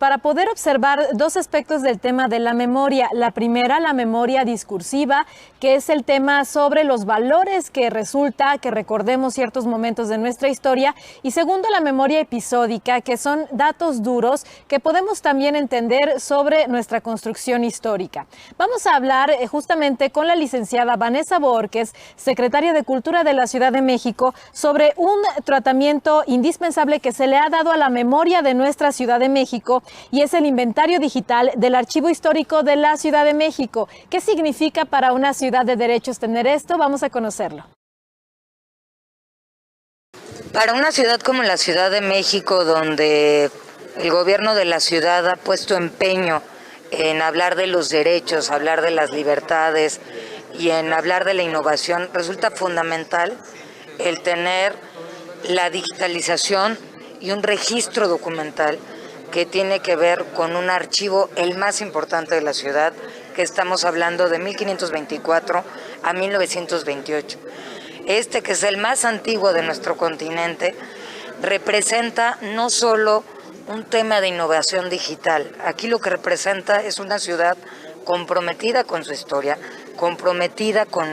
para poder observar dos aspectos del tema de la memoria. La primera, la memoria discursiva, que es el tema sobre los valores que resulta que recordemos ciertos momentos de nuestra historia. Y segundo, la memoria episódica, que son datos duros que podemos también entender sobre nuestra construcción histórica. Vamos a hablar justamente con la licenciada Vanessa Borges, secretaria de Cultura de la Ciudad de México, sobre un tratamiento indispensable que se le ha dado a la memoria de nuestra Ciudad de México, y es el inventario digital del Archivo Histórico de la Ciudad de México. ¿Qué significa para una ciudad de derechos tener esto? Vamos a conocerlo. Para una ciudad como la Ciudad de México, donde el gobierno de la ciudad ha puesto empeño en hablar de los derechos, hablar de las libertades y en hablar de la innovación, resulta fundamental el tener la digitalización y un registro documental que tiene que ver con un archivo, el más importante de la ciudad, que estamos hablando de 1524 a 1928. Este, que es el más antiguo de nuestro continente, representa no solo un tema de innovación digital. Aquí lo que representa es una ciudad comprometida con su historia, comprometida con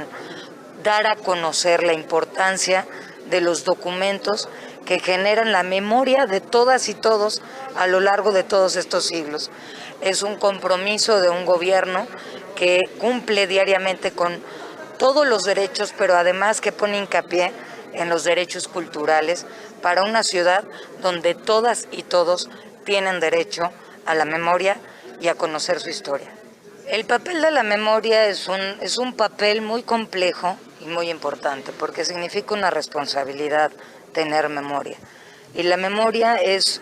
dar a conocer la importancia de los documentos que generan la memoria de todas y todos a lo largo de todos estos siglos. Es un compromiso de un gobierno que cumple diariamente con todos los derechos, pero además que pone hincapié en los derechos culturales para una ciudad donde todas y todos tienen derecho a la memoria y a conocer su historia. El papel de la memoria es un papel muy complejo y muy importante, porque significa una responsabilidad tener memoria. Y la memoria es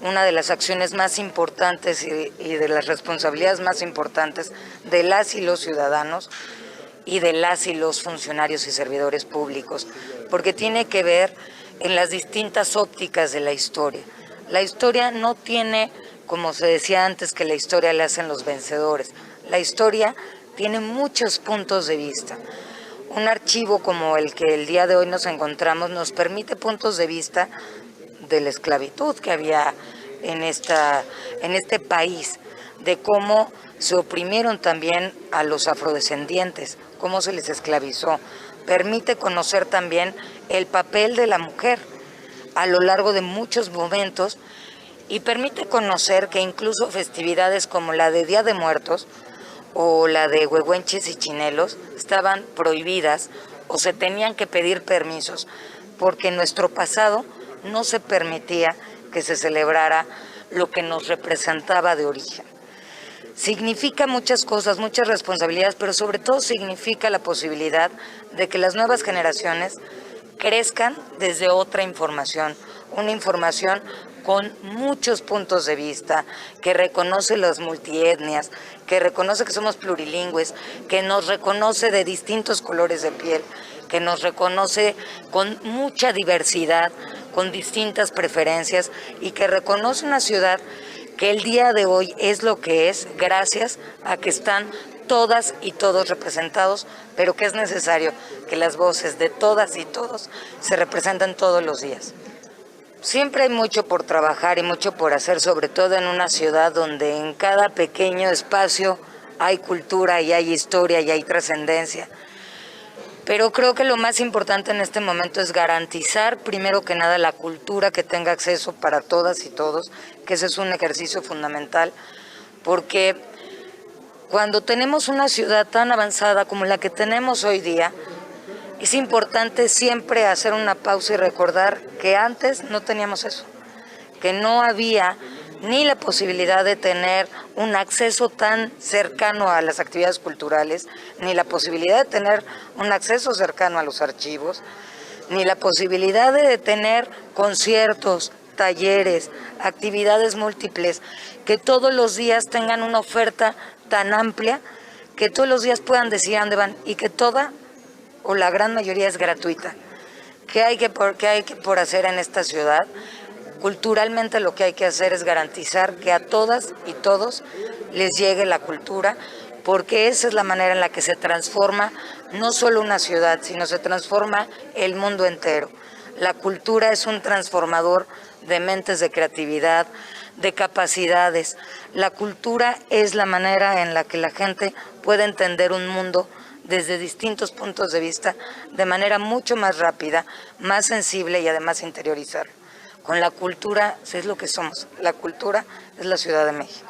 una de las acciones más importantes y de las responsabilidades más importantes de las y los ciudadanos y de las y los funcionarios y servidores públicos, porque tiene que ver en las distintas ópticas de la historia. La historia no tiene, como se decía antes, que la historia la hacen los vencedores. La historia tiene muchos puntos de vista. Un archivo como el que el día de hoy nos encontramos nos permite puntos de vista de la esclavitud que había en este país, de cómo se oprimieron también a los afrodescendientes, cómo se les esclavizó. Permite conocer también el papel de la mujer a lo largo de muchos momentos y permite conocer que incluso festividades como la de Día de Muertos o la de Huehuenches y Chinelos estaban prohibidas o se tenían que pedir permisos porque en nuestro pasado no se permitía que se celebrara lo que nos representaba de origen. Significa muchas cosas, muchas responsabilidades, pero sobre todo significa la posibilidad de que las nuevas generaciones crezcan desde otra información, una información con muchos puntos de vista, que reconoce las multietnias, que reconoce que somos plurilingües, que nos reconoce de distintos colores de piel, que nos reconoce con mucha diversidad, con distintas preferencias y que reconoce una ciudad que el día de hoy es lo que es gracias a que están todas y todos representados, pero que es necesario que las voces de todas y todos se representen todos los días. Siempre hay mucho por trabajar y mucho por hacer, sobre todo en una ciudad donde en cada pequeño espacio hay cultura y hay historia y hay trascendencia. Pero creo que lo más importante en este momento es garantizar, primero que nada, la cultura que tenga acceso para todas y todos, que ese es un ejercicio fundamental, porque cuando tenemos una ciudad tan avanzada como la que tenemos hoy día, es importante siempre hacer una pausa y recordar que antes no teníamos eso, que no había ni la posibilidad de tener un acceso tan cercano a las actividades culturales, ni la posibilidad de tener un acceso cercano a los archivos, ni la posibilidad de tener conciertos, talleres, actividades múltiples, que todos los días tengan una oferta tan amplia, que todos los días puedan decir a dónde van y que toda o la gran mayoría es gratuita. ¿Qué hay que por hacer en esta ciudad? Culturalmente lo que hay que hacer es garantizar que a todas y todos les llegue la cultura, porque esa es la manera en la que se transforma no solo una ciudad, sino se transforma el mundo entero. La cultura es un transformador de mentes de creatividad, de capacidades. La cultura es la manera en la que la gente puede entender un mundo desde distintos puntos de vista, de manera mucho más rápida, más sensible y además interiorizar. Con la cultura es lo que somos. La cultura es la Ciudad de México.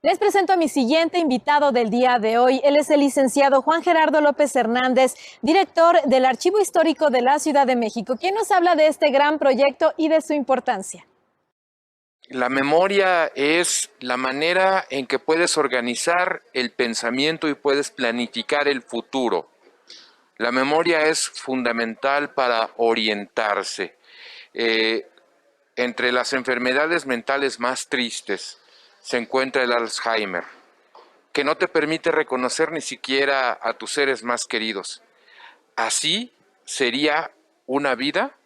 Les presento a mi siguiente invitado del día de hoy. Él es el licenciado Juan Gerardo López Hernández, director del Archivo Histórico de la Ciudad de México, quien nos habla de este gran proyecto y de su importancia. La memoria es la manera en que puedes organizar el pensamiento y puedes planificar el futuro. La memoria es fundamental para orientarse. Entre las enfermedades mentales más tristes se encuentra el Alzheimer, que no te permite reconocer ni siquiera a tus seres más queridos. Así sería una vida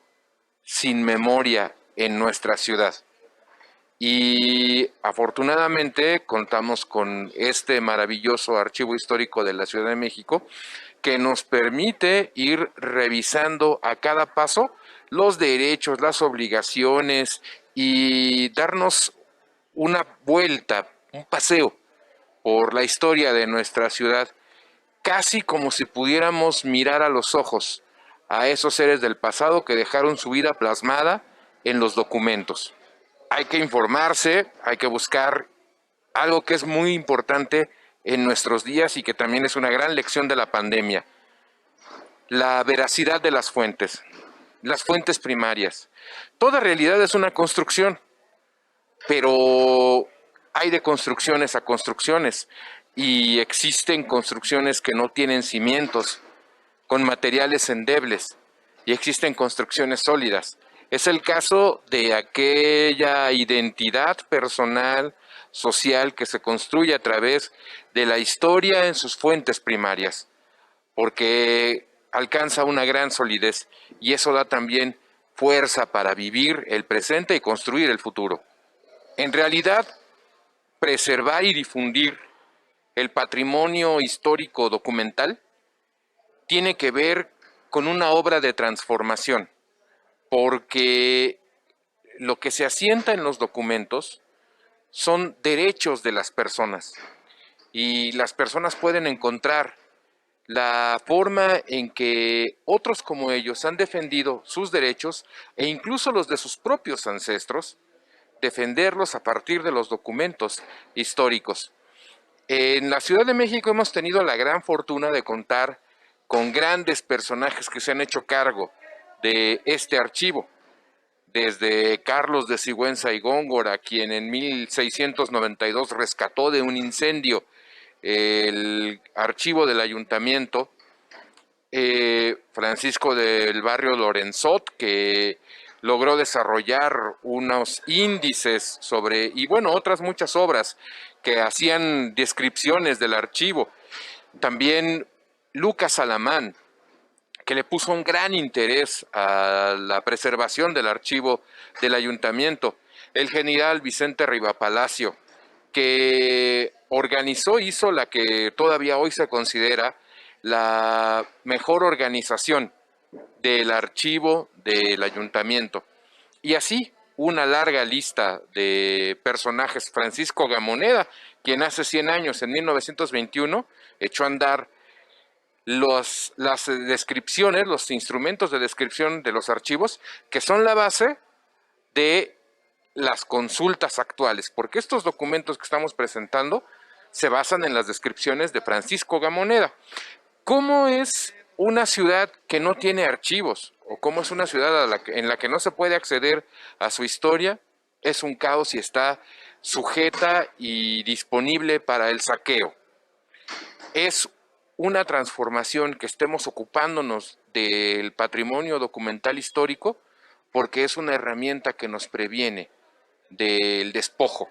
sin memoria en nuestra ciudad. Y afortunadamente contamos con este maravilloso archivo histórico de la Ciudad de México que nos permite ir revisando a cada paso los derechos, las obligaciones y darnos una vuelta, un paseo por la historia de nuestra ciudad, casi como si pudiéramos mirar a los ojos a esos seres del pasado que dejaron su vida plasmada en los documentos. Hay que informarse, hay que buscar algo que es muy importante en nuestros días y que también es una gran lección de la pandemia: la veracidad de las fuentes primarias. Toda realidad es una construcción, pero hay de construcciones a construcciones y existen construcciones que no tienen cimientos, con materiales endebles, y existen construcciones sólidas. Es el caso de aquella identidad personal, social, que se construye a través de la historia en sus fuentes primarias, porque alcanza una gran solidez y eso da también fuerza para vivir el presente y construir el futuro. En realidad, preservar y difundir el patrimonio histórico documental tiene que ver con una obra de transformación, porque lo que se asienta en los documentos son derechos de las personas y las personas pueden encontrar la forma en que otros como ellos han defendido sus derechos e incluso los de sus propios ancestros, defenderlos a partir de los documentos históricos. En la Ciudad de México hemos tenido la gran fortuna de contar con grandes personajes que se han hecho cargo de este archivo, desde Carlos de Sigüenza y Góngora, quien en 1692 rescató de un incendio el archivo del ayuntamiento, Francisco del Barrio Lorenzot, que logró desarrollar unos índices sobre, y bueno, otras muchas obras que hacían descripciones del archivo. También Lucas Alamán, que le puso un gran interés a la preservación del archivo del ayuntamiento. El general Vicente Rivapalacio, que hizo la que todavía hoy se considera la mejor organización del archivo del ayuntamiento. Y así una larga lista de personajes. Francisco Gamoneda, quien hace 100 años, en 1921, echó a andar las descripciones, los instrumentos de descripción de los archivos, que son la base de las consultas actuales, porque estos documentos que estamos presentando se basan en las descripciones de Francisco Gamoneda. ¿Cómo es una ciudad que no tiene archivos? ¿O cómo es una ciudad en la que no se puede acceder a su historia? Es un caos y está sujeta y disponible para el saqueo. Es una transformación que estemos ocupándonos del patrimonio documental histórico, porque es una herramienta que nos previene del despojo.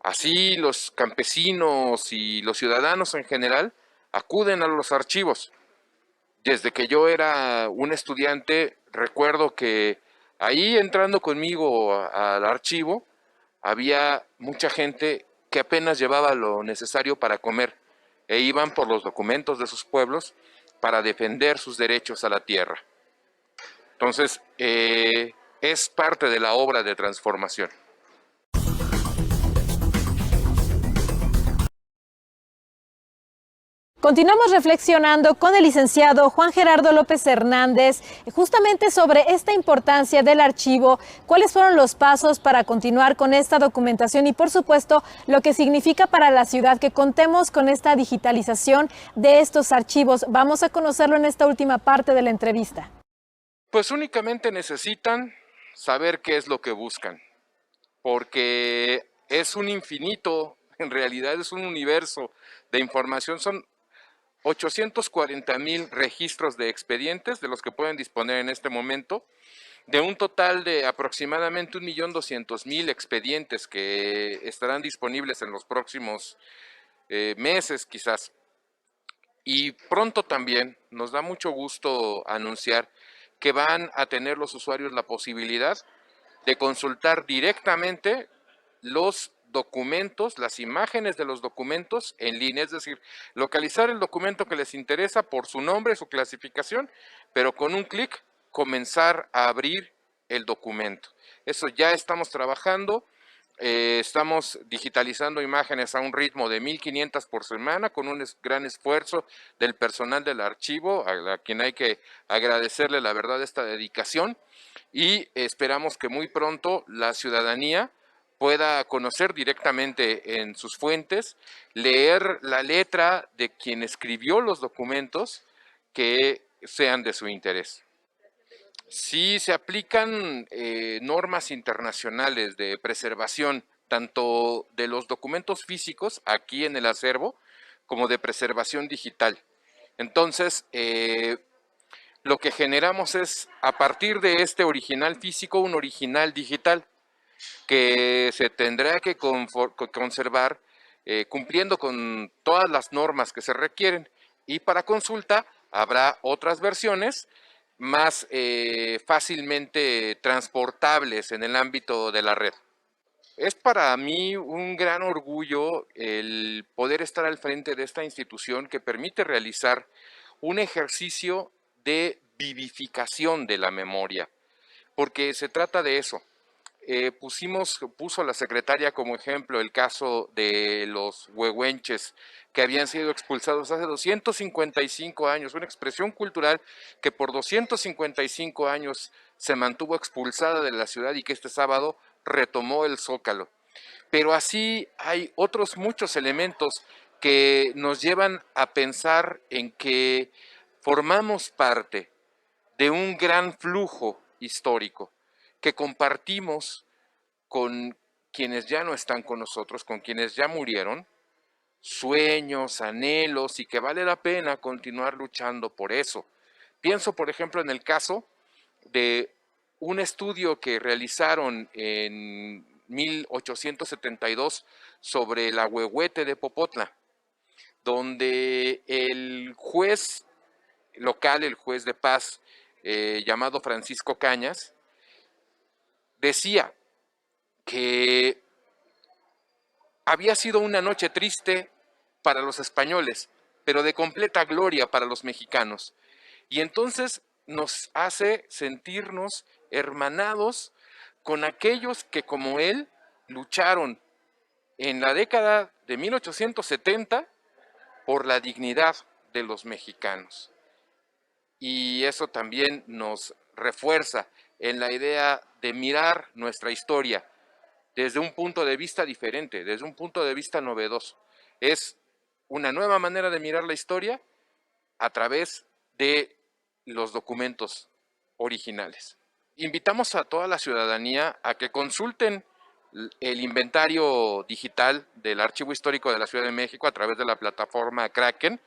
Así los campesinos y los ciudadanos en general acuden a los archivos. Desde que yo era un estudiante, recuerdo que ahí entrando conmigo al archivo, había mucha gente que apenas llevaba lo necesario para comer e iban por los documentos de sus pueblos para defender sus derechos a la tierra. Entonces, es parte de la obra de transformación. Continuamos reflexionando con el licenciado Juan Gerardo López Hernández justamente sobre esta importancia del archivo, cuáles fueron los pasos para continuar con esta documentación y por supuesto lo que significa para la ciudad que contemos con esta digitalización de estos archivos. Vamos a conocerlo en esta última parte de la entrevista. Pues únicamente necesitan saber qué es lo que buscan, porque es un infinito, en realidad es un universo de información. Son 840,000 registros de expedientes de los que pueden disponer en este momento, de un total de aproximadamente 1.200.000 expedientes que estarán disponibles en los próximos meses quizás. Y pronto también nos da mucho gusto anunciar que van a tener los usuarios la posibilidad de consultar directamente los documentos, las imágenes de los documentos en línea, es decir, localizar el documento que les interesa por su nombre, su clasificación, pero con un clic comenzar a abrir el documento. Eso ya estamos trabajando, estamos digitalizando imágenes a un ritmo de 1.500 por semana con un gran esfuerzo del personal del archivo, a quien hay que agradecerle la verdad esta dedicación, y esperamos que muy pronto la ciudadanía pueda conocer directamente en sus fuentes, leer la letra de quien escribió los documentos que sean de su interés. Sí se aplican normas internacionales de preservación, tanto de los documentos físicos aquí en el acervo, como de preservación digital. Entonces, lo que generamos es, a partir de este original físico, un original digital, que se tendrá que conservar cumpliendo con todas las normas que se requieren, y para consulta habrá otras versiones más fácilmente transportables en el ámbito de la red. Es para mí un gran orgullo el poder estar al frente de esta institución que permite realizar un ejercicio de vivificación de la memoria, porque se trata de eso. Puso la secretaria como ejemplo el caso de los huehuenches que habían sido expulsados hace 255 años, una expresión cultural que por 255 años se mantuvo expulsada de la ciudad y que este sábado retomó el Zócalo. Pero así hay otros muchos elementos que nos llevan a pensar en que formamos parte de un gran flujo histórico que compartimos con quienes ya no están con nosotros, con quienes ya murieron, sueños, anhelos, y que vale la pena continuar luchando por eso. Pienso, por ejemplo, en el caso de un estudio que realizaron en 1872 sobre el ahuehuete de Popotla, donde el juez local, el juez de paz, llamado Francisco Cañas, decía que había sido una noche triste para los españoles, pero de completa gloria para los mexicanos. Y entonces nos hace sentirnos hermanados con aquellos que, como él, lucharon en la década de 1870 por la dignidad de los mexicanos. Y eso también nos refuerza en la idea de mirar nuestra historia desde un punto de vista diferente, desde un punto de vista novedoso. Es una nueva manera de mirar la historia a través de los documentos originales. Invitamos a toda la ciudadanía a que consulten el inventario digital del Archivo Histórico de la Ciudad de México a través de la plataforma Kraken,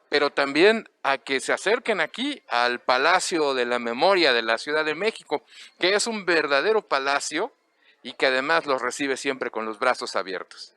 pero también a que se acerquen aquí al Palacio de la Memoria de la Ciudad de México, que es un verdadero palacio y que además los recibe siempre con los brazos abiertos.